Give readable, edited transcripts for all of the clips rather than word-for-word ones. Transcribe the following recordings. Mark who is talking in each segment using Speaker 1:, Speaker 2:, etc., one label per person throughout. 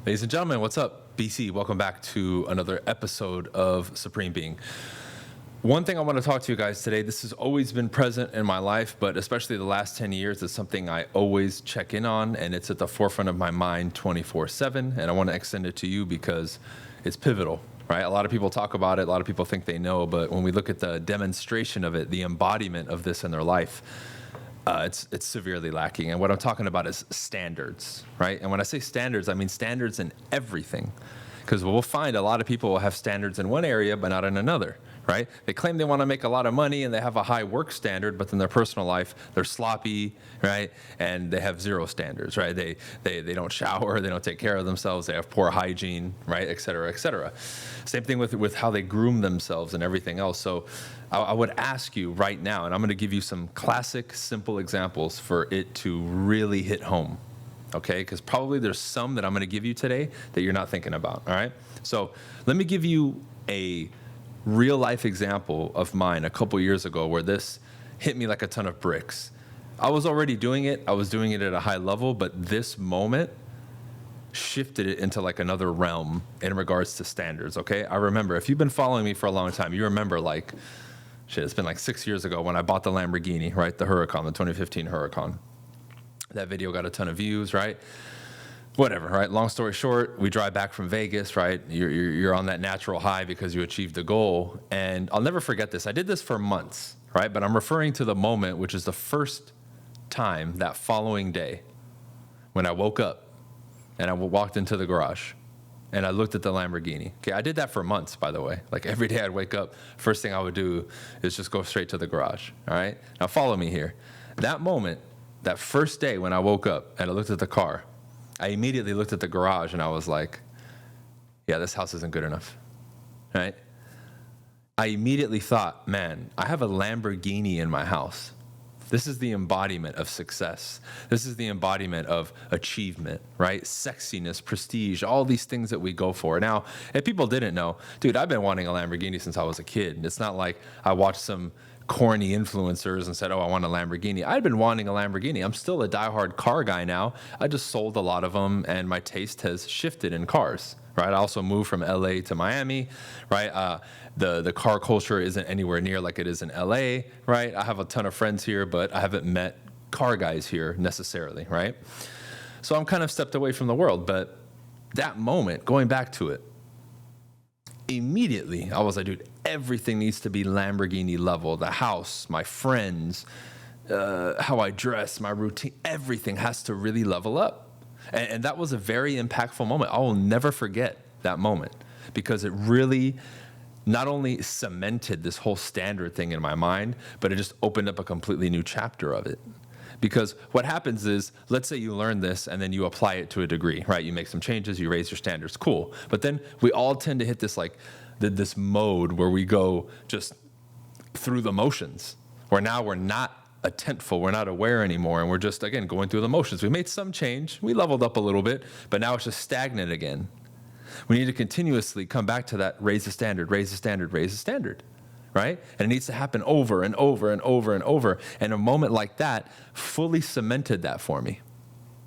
Speaker 1: Ladies and gentlemen, what's up? BC, welcome back to another episode of Supreme Being. One thing I want to talk to you guys today, this has always been present in my life, but especially the last 10 years, it's something I always check in on, and it's at the forefront of my mind 24/7, and I want to extend it to you because it's pivotal, right? A lot of people talk about it, a lot of people think they know, but when we look at the demonstration of it, the embodiment of this in their life, it's severely lacking. And what I'm talking about is standards, right? And when I say standards, I mean standards in everything. Because we'll find a lot of people will have standards in one area, but not in another, right? They claim they want to make a lot of money and they have a high work standard, but in their personal life, they're sloppy, right? And they have zero standards, right? They don't shower, they don't take care of themselves, they have poor hygiene, right? Et cetera, et cetera. Same thing with how they groom themselves and everything else. So I would ask you right now, and I'm going to give you some classic, simple examples for it to really hit home. Okay, because probably there's some that I'm going to give you today that you're not thinking about, all right? So let me give you a real life example of mine a couple years ago where this hit me like a ton of bricks. I was already doing it. I was doing it at a high level, but this moment shifted it into like another realm in regards to standards, okay? I remember, if you've been following me for a long time, you remember it's been like 6 years ago when I bought the Lamborghini, right? The Huracan, the 2015 Huracan. That video got a ton of views, right? Whatever, right? Long story short, we drive back from Vegas, right? You're on that natural high because you achieved the goal. And I'll never forget this. I did this for months, right? But I'm referring to the moment, which is the first time that following day when I woke up and I walked into the garage and I looked at the Lamborghini. Okay, I did that for months, by the way. Like every day I'd wake up, first thing I would do is just go straight to the garage, all right? Now follow me here. That moment, that first day when I woke up and I looked at the car, I immediately looked at the garage and I was like, yeah, this house isn't good enough, right? I immediately thought, man, I have a Lamborghini in my house. This is the embodiment of success. This is the embodiment of achievement, right? Sexiness, prestige, all these things that we go for. Now, if people didn't know, dude, I've been wanting a Lamborghini since I was a kid. It's not like I watched some corny influencers and said, oh, I want a Lamborghini. I'd been wanting a Lamborghini. I'm still a diehard car guy now. I just sold a lot of them and my taste has shifted in cars, right? I also moved from LA to Miami, right? The car culture isn't anywhere near like it is in LA, right? I have a ton of friends here, but I haven't met car guys here necessarily, right? So I'm kind of stepped away from the world, but that moment, going back to it, immediately I was like, dude, everything needs to be Lamborghini level. The house, my friends, how I dress, my routine, everything has to really level up. And that was a very impactful moment. I will never forget that moment because it really not only cemented this whole standard thing in my mind, but it just opened up a completely new chapter of it. Because what happens is, let's say you learn this and then you apply it to a degree, right? You make some changes, you raise your standards, cool. But then we all tend to hit this this mode where we go just through the motions, where now we're not attentful, we're not aware anymore, and we're just, again, going through the motions. We made some change, we leveled up a little bit, but now it's just stagnant again. We need to continuously come back to that, raise the standard, raise the standard, raise the standard. Right? And it needs to happen over and over and over and over. And a moment like that fully cemented that for me,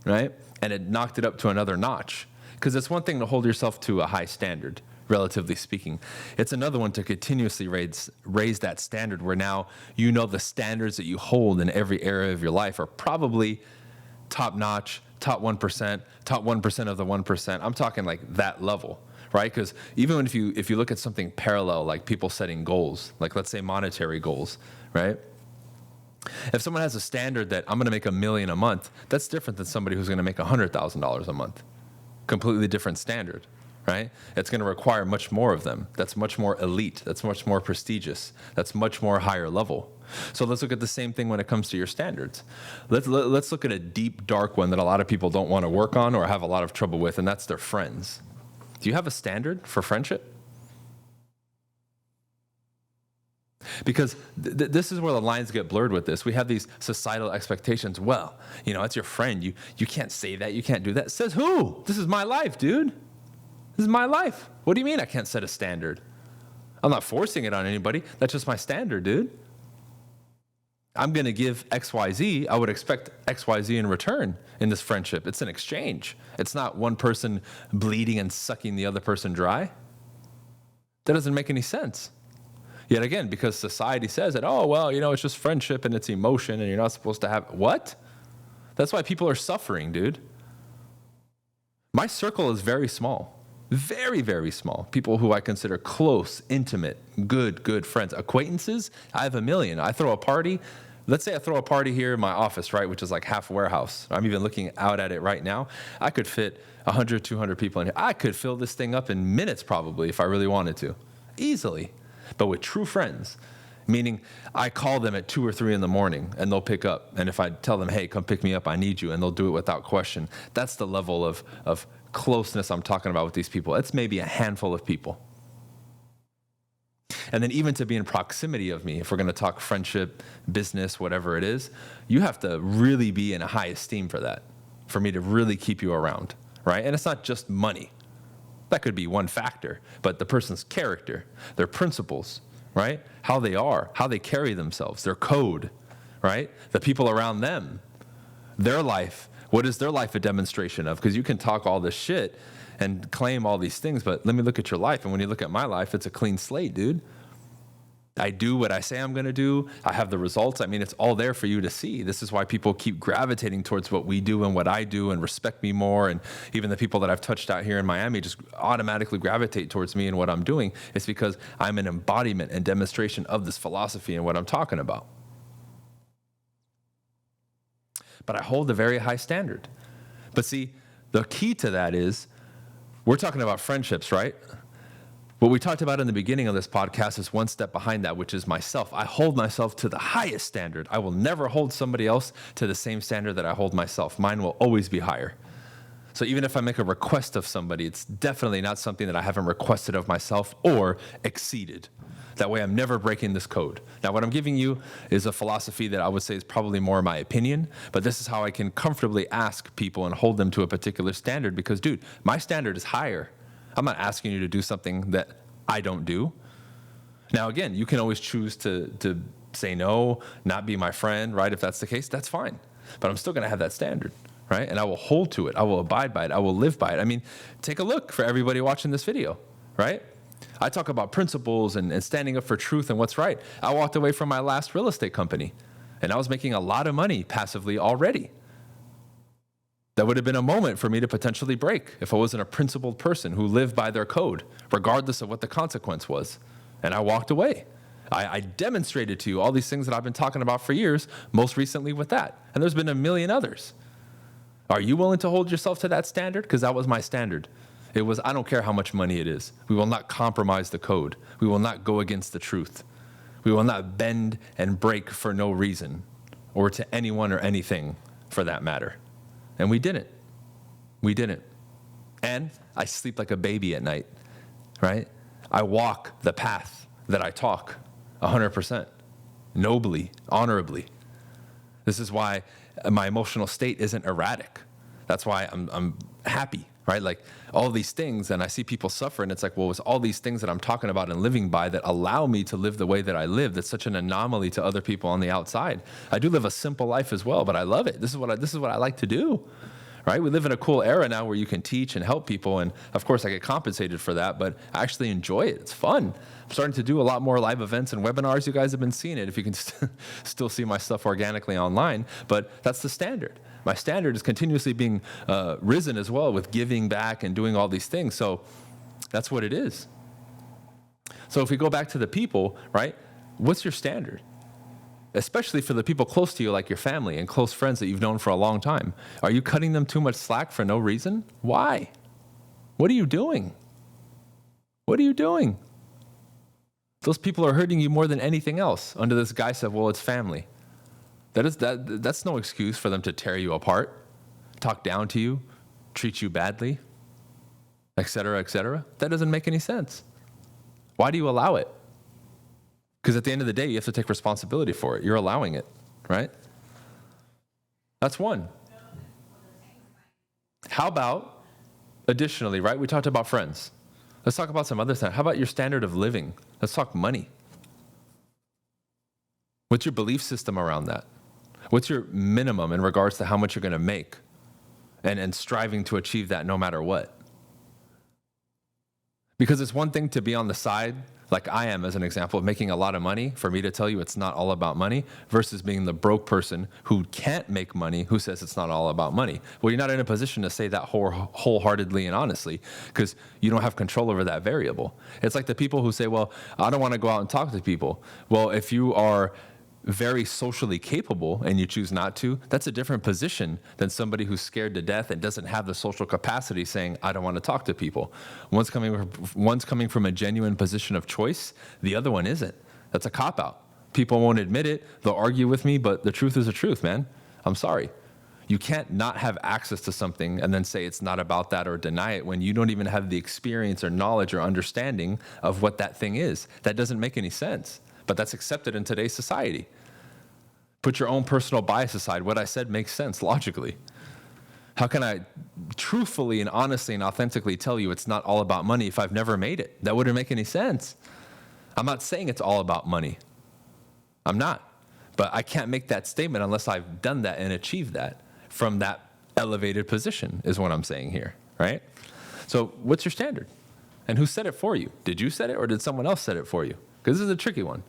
Speaker 1: right? And it knocked it up to another notch. Because it's one thing to hold yourself to a high standard, relatively speaking. It's another one to continuously raise that standard where now you know the standards that you hold in every area of your life are probably top notch, top 1%, top 1% of the 1%. I'm talking like that level. Right? Because even if you look at something parallel, like people setting goals, like let's say monetary goals, right? If someone has a standard that I'm going to make $1 million a month, that's different than somebody who's going to make $100,000 a month. Completely different standard, right? It's going to require much more of them. That's much more elite. That's much more prestigious. That's much more higher level. So let's look at the same thing when it comes to your standards. Let's look at a deep, dark one that a lot of people don't want to work on or have a lot of trouble with, and that's their friends. Do you have a standard for friendship? Because this is where the lines get blurred with this. We have these societal expectations. Well, it's your friend. You can't say that. You can't do that. Says who? This is my life, dude. This is my life. What do you mean I can't set a standard? I'm not forcing it on anybody. That's just my standard, dude. I'm going to give XYZ, I would expect XYZ in return in this friendship. It's an exchange. It's not one person bleeding and sucking the other person dry. That doesn't make any sense. Yet again, because society says that, oh, well, it's just friendship and it's emotion and you're not supposed to have, what? That's why people are suffering, dude. My circle is very small, very, very small. People who I consider close, intimate, good friends. Acquaintances, I have a million. I throw a party. Let's say I throw a party here in my office, right, which is like half a warehouse. I'm even looking out at it right now. I could fit 100, 200 people in here. I could fill this thing up in minutes probably if I really wanted to, easily. But with true friends, meaning I call them at 2 or 3 in the morning and they'll pick up. And if I tell them, hey, come pick me up, I need you, and they'll do it without question. That's the level of closeness I'm talking about with these people. It's maybe a handful of people. And then even to be in proximity of me, if we're going to talk friendship, business, whatever it is, you have to really be in a high esteem for that, for me to really keep you around, right? And it's not just money. That could be one factor, but the person's character, their principles, right? How they are, how they carry themselves, their code, right? The people around them, their life. What is their life a demonstration of? Because you can talk all this shit and claim all these things, but let me look at your life. And when you look at my life, it's a clean slate, dude. I do what I say I'm going to do. I have the results. I mean, it's all there for you to see. This is why people keep gravitating towards what we do and what I do and respect me more. And even the people that I've touched out here in Miami just automatically gravitate towards me and what I'm doing. It's because I'm an embodiment and demonstration of this philosophy and what I'm talking about. But I hold a very high standard. But see, the key to that is, we're talking about friendships, right? What we talked about in the beginning of this podcast is one step behind that, which is myself. I hold myself to the highest standard. I will never hold somebody else to the same standard that I hold myself. Mine will always be higher. So even if I make a request of somebody, it's definitely not something that I haven't requested of myself or exceeded. That way I'm never breaking this code. Now, what I'm giving you is a philosophy that I would say is probably more my opinion, but this is how I can comfortably ask people and hold them to a particular standard because, dude, my standard is higher. I'm not asking you to do something that I don't do. Now, again, you can always choose to say no, not be my friend, right? If that's the case, that's fine. But I'm still going to have that standard, right? And I will hold to it. I will abide by it. I will live by it. I mean, take a look for everybody watching this video, right? I talk about principles and standing up for truth and what's right. I walked away from my last real estate company, and I was making a lot of money passively already. That would have been a moment for me to potentially break if I wasn't a principled person who lived by their code, regardless of what the consequence was. And I walked away. I demonstrated to you all these things that I've been talking about for years, most recently with that. And there's been a million others. Are you willing to hold yourself to that standard? Because that was my standard. It was, I don't care how much money it is. We will not compromise the code. We will not go against the truth. We will not bend and break for no reason or to anyone or anything for that matter. And we didn't. We didn't. And I sleep like a baby at night, right? I walk the path that I talk 100%, nobly, honorably. This is why my emotional state isn't erratic. That's why I'm happy, right? Like all these things, and I see people suffer, and it's like, well, it's all these things that I'm talking about and living by that allow me to live the way that I live. That's such an anomaly to other people on the outside. I do live a simple life as well, but I love it. This is what I like to do, right? We live in a cool era now where you can teach and help people, and of course I get compensated for that, but I actually enjoy it. It's fun. I'm starting to do a lot more live events and webinars. You guys have been seeing it if you can still see my stuff organically online, but that's the standard. My standard is continuously being risen as well with giving back and doing all these things. So that's what it is. So if we go back to the people, right, what's your standard? Especially for the people close to you, like your family and close friends that you've known for a long time. Are you cutting them too much slack for no reason? Why? What are you doing? What are you doing? Those people are hurting you more than anything else under this guise of, well, it's family. That's no excuse for them to tear you apart, talk down to you, treat you badly, et cetera, et cetera. That doesn't make any sense. Why do you allow it? Because at the end of the day, you have to take responsibility for it. You're allowing it, right? That's one. How about, additionally, right? We talked about friends. Let's talk about some other stuff. How about your standard of living? Let's talk money. What's your belief system around that? What's your minimum in regards to how much you're going to make and striving to achieve that no matter what? Because it's one thing to be on the side, like I am as an example, of making a lot of money, for me to tell you it's not all about money, versus being the broke person who can't make money, who says it's not all about money. Well, you're not in a position to say that wholeheartedly and honestly, because you don't have control over that variable. It's like the people who say, well, I don't want to go out and talk to people. Well, if you are very socially capable and you choose not to, that's a different position than somebody who's scared to death and doesn't have the social capacity saying, I don't want to talk to people. One's coming from a genuine position of choice, the other one isn't. That's a cop-out. People won't admit it, they'll argue with me, but the truth is the truth, man. I'm sorry. You can't not have access to something and then say it's not about that or deny it when you don't even have the experience or knowledge or understanding of what that thing is. That doesn't make any sense, but that's accepted in today's society. Put your own personal bias aside. What I said makes sense logically. How can I truthfully and honestly and authentically tell you it's not all about money if I've never made it? That wouldn't make any sense. I'm not saying it's all about money. I'm not. But I can't make that statement unless I've done that and achieved that from that elevated position is what I'm saying here, right? So what's your standard? And who set it for you? Did you set it or did someone else set it for you? Because this is a tricky one.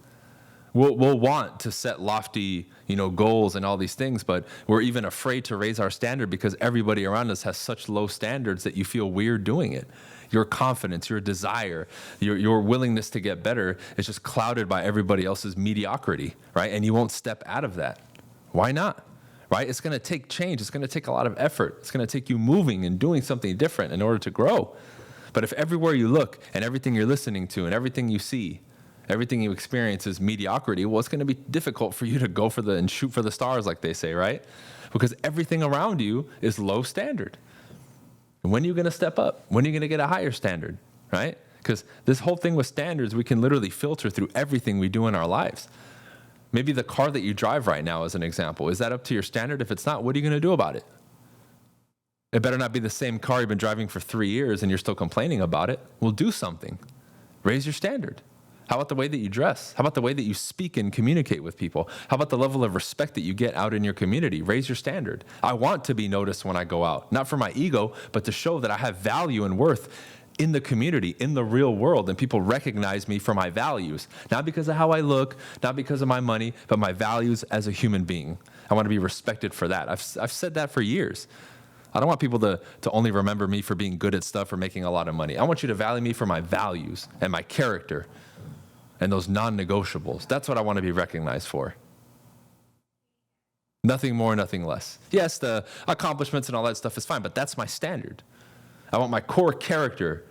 Speaker 1: We'll want to set lofty, goals and all these things, but we're even afraid to raise our standard because everybody around us has such low standards that you feel weird doing it. Your confidence, your desire, your willingness to get better is just clouded by everybody else's mediocrity, right? And you won't step out of that. Why not? Right? It's going to take change. It's going to take a lot of effort. It's going to take you moving and doing something different in order to grow. But if everywhere you look and everything you're listening to and everything you see, everything you experience is mediocrity, well, it's going to be difficult for you to go for and shoot for the stars, like they say, right? Because everything around you is low standard. And when are you going to step up? When are you going to get a higher standard, right? Because this whole thing with standards, we can literally filter through everything we do in our lives. Maybe the car that you drive right now, as an example, is that up to your standard? If it's not, what are you going to do about it? It better not be the same car you've been driving for 3 years and you're still complaining about it. Well, do something. Raise your standard. How about the way that you dress? How about the way that you speak and communicate with people? How about the level of respect that you get out in your community? Raise your standard. I want to be noticed when I go out, not for my ego, but to show that I have value and worth in the community, in the real world, and people recognize me for my values, not because of how I look, not because of my money, but my values as a human being. I want to be respected for that. I've said that for years. I don't want people to only remember me for being good at stuff or making a lot of money. I want you to value me for my values and my character and those non-negotiables. That's what I want to be recognized for. Nothing more, nothing less. Yes, the accomplishments and all that stuff is fine, but that's my standard. I want my core character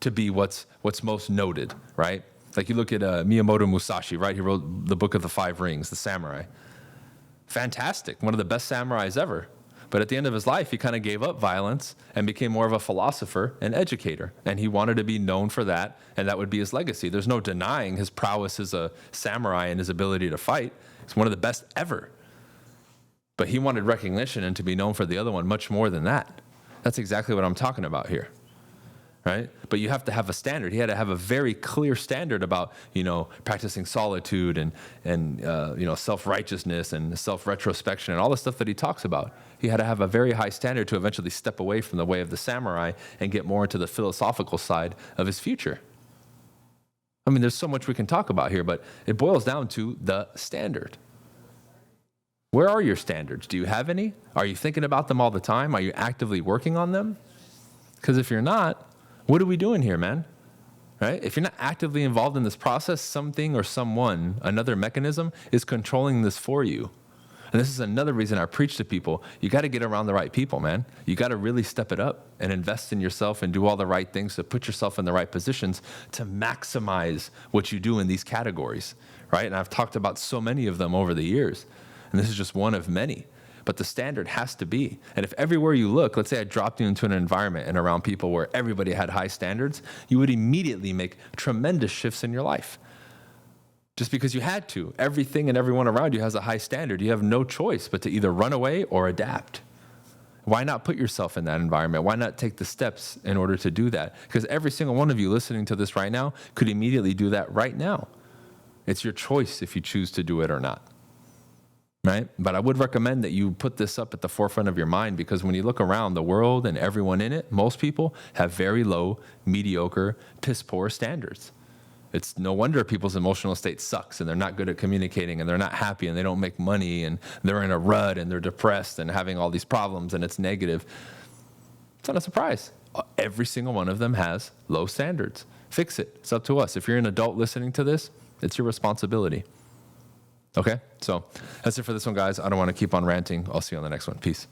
Speaker 1: to be what's most noted, right? Like you look at Miyamoto Musashi, right? He wrote the Book of the Five Rings, the samurai. Fantastic, one of the best samurais ever. But at the end of his life, he kind of gave up violence and became more of a philosopher and educator. And he wanted to be known for that, and that would be his legacy. There's no denying his prowess as a samurai and his ability to fight. He's one of the best ever. But he wanted recognition and to be known for the other one much more than that. That's exactly what I'm talking about here, right? But you have to have a standard. He had to have a very clear standard about, practicing solitude and self-righteousness and self-retrospection and all the stuff that he talks about. He had to have a very high standard to eventually step away from the way of the samurai and get more into the philosophical side of his future. I mean, there's so much we can talk about here, but it boils down to the standard. Where are your standards? Do you have any? Are you thinking about them all the time? Are you actively working on them? Because if you're not, what are we doing here, man? Right? If you're not actively involved in this process, something or someone, another mechanism, is controlling this for you. And this is another reason I preach to people. You got to get around the right people, man. You got to really step it up and invest in yourself and do all the right things to put yourself in the right positions to maximize what you do in these categories, right? And I've talked about so many of them over the years. And this is just one of many. But the standard has to be. And if everywhere you look, let's say I dropped you into an environment and around people where everybody had high standards, you would immediately make tremendous shifts in your life. Just because you had to. Everything and everyone around you has a high standard. You have no choice but to either run away or adapt. Why not put yourself in that environment? Why not take the steps in order to do that? Because every single one of you listening to this right now could immediately do that right now. It's your choice if you choose to do it or not. Right? But I would recommend that you put this up at the forefront of your mind, because when you look around the world and everyone in it, most people have very low, mediocre, piss poor standards. It's no wonder people's emotional state sucks and they're not good at communicating and they're not happy and they don't make money and they're in a rut and they're depressed and having all these problems and it's negative. It's not a surprise. Every single one of them has low standards. Fix it. It's up to us. If you're an adult listening to this, it's your responsibility. Okay? So that's it for this one, guys. I don't want to keep on ranting. I'll see you on the next one. Peace.